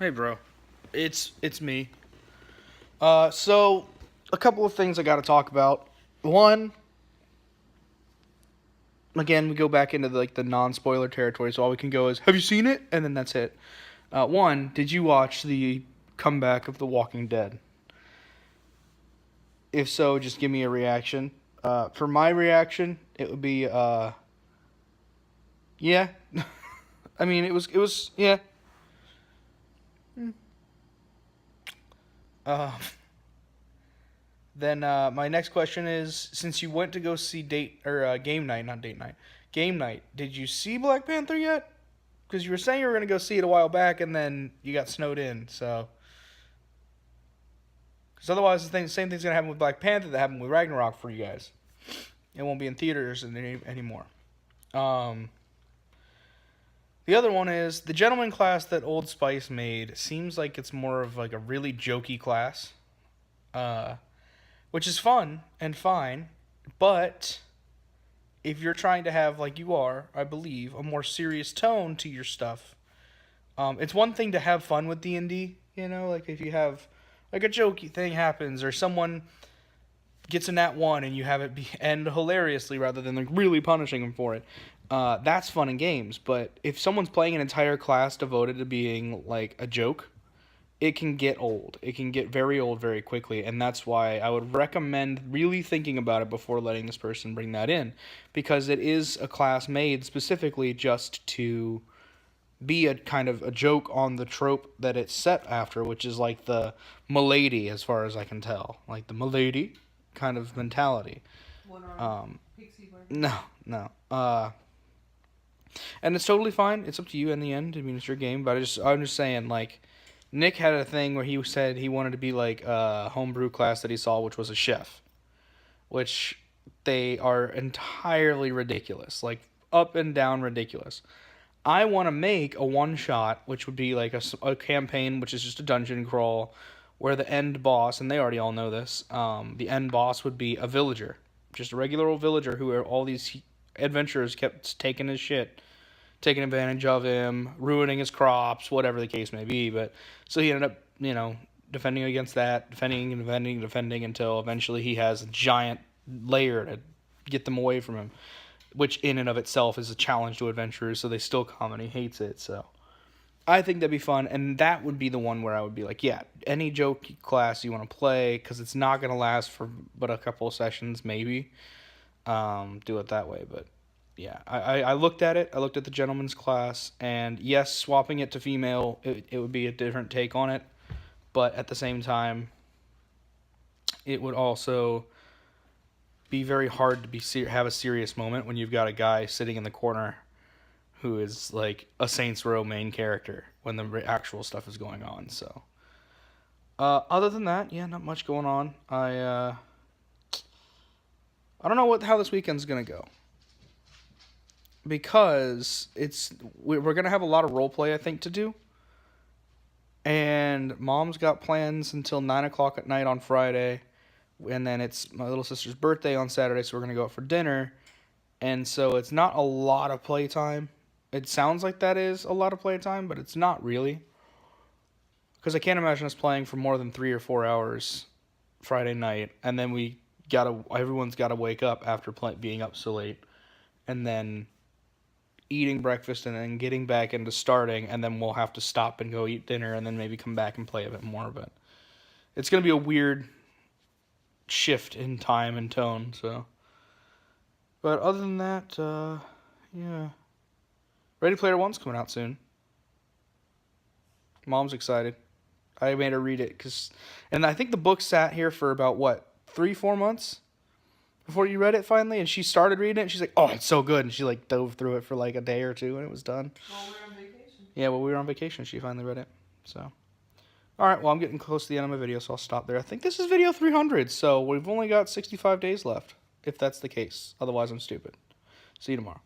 Hey, bro. It's me. So a couple of things I got to talk about. One, again, we go back into the non-spoiler territory, so all we can go is, "Have you seen it?" and then that's it. One, did you watch the comeback of The Walking Dead? If so, just give me a reaction. For my reaction, it would be, yeah. I mean, it was, yeah. Uh, Then my next question is: since you went to go see game night, not date night, game night, did you see Black Panther yet? Because you were saying you were gonna go see it a while back, and then you got snowed in. So, because otherwise, same thing's gonna happen with Black Panther that happened with Ragnarok for you guys. It won't be in theaters anymore. Um, the other one is the gentleman class that Old Spice made. Seems like it's more of like a really jokey class. Uh, which is fun and fine, but if you're trying to have, like you are, I believe, a more serious tone to your stuff, it's one thing to have fun with D&D, like if you have, like a jokey thing happens, or someone gets a nat 1 and you have it end hilariously rather than like really punishing them for it. That's fun in games, but if someone's playing an entire class devoted to being like a joke, it can get old. It can get very old very quickly, and that's why I would recommend really thinking about it before letting this person bring that in, because it is a class made specifically just to be a kind of a joke on the trope that it's set after, which is like the milady, as far as I can tell, like the milady kind of mentality. Pixie no, no. And it's totally fine. It's up to you in the end. I mean, it's your game, but I'm just saying, like, Nick had a thing where he said he wanted to be like a homebrew class that he saw, which was a chef, which they are entirely ridiculous, like up and down ridiculous. I want to make a one shot, which would be like a campaign, which is just a dungeon crawl, where the end boss, and they already all know this, the end boss would be a villager, just a regular old villager who all these adventurers kept taking his shit, taking advantage of him, ruining his crops, whatever the case may be. But so he ended up, defending against that, defending until eventually he has a giant lair to get them away from him, which in and of itself is a challenge to adventurers, so they still come and he hates it. So I think that'd be fun, and that would be the one where I would be like, yeah, any joke class you want to play, because it's not going to last for but a couple of sessions, maybe. Do it that way, but yeah, I looked at it. I looked at the gentleman's class, and yes, swapping it to female, it would be a different take on it, but at the same time, it would also be very hard to have a serious moment when you've got a guy sitting in the corner who is like a Saints Row main character when the actual stuff is going on. So, other than that, yeah, not much going on. I don't know how this weekend's gonna go, because we're gonna have a lot of role play, I think, to do. And Mom's got plans until 9 o'clock at night on Friday, and then it's my little sister's birthday on Saturday, so we're gonna go out for dinner. And so it's not a lot of playtime. It sounds like that is a lot of playtime, but it's not really, because I can't imagine us playing for more than 3 or 4 hours Friday night, and then everyone's gotta wake up after being up so late, and then eating breakfast and then getting back into starting, and then we'll have to stop and go eat dinner and then maybe come back and play a bit more. But it's going to be a weird shift in time and tone. So, but other than that, yeah, Ready Player One's coming out soon. Mom's excited. I made her read it, and I think the book sat here for about 3-4 months before you read it finally, and she started reading it, and she's like, oh, it's so good, and she like dove through it for like a day or two, and it was done. While we were on vacation. Yeah, while we were on vacation, she finally read it. So, alright, well, I'm getting close to the end of my video, so I'll stop there. I think this is video 300, so we've only got 65 days left, if that's the case. Otherwise, I'm stupid. See you tomorrow.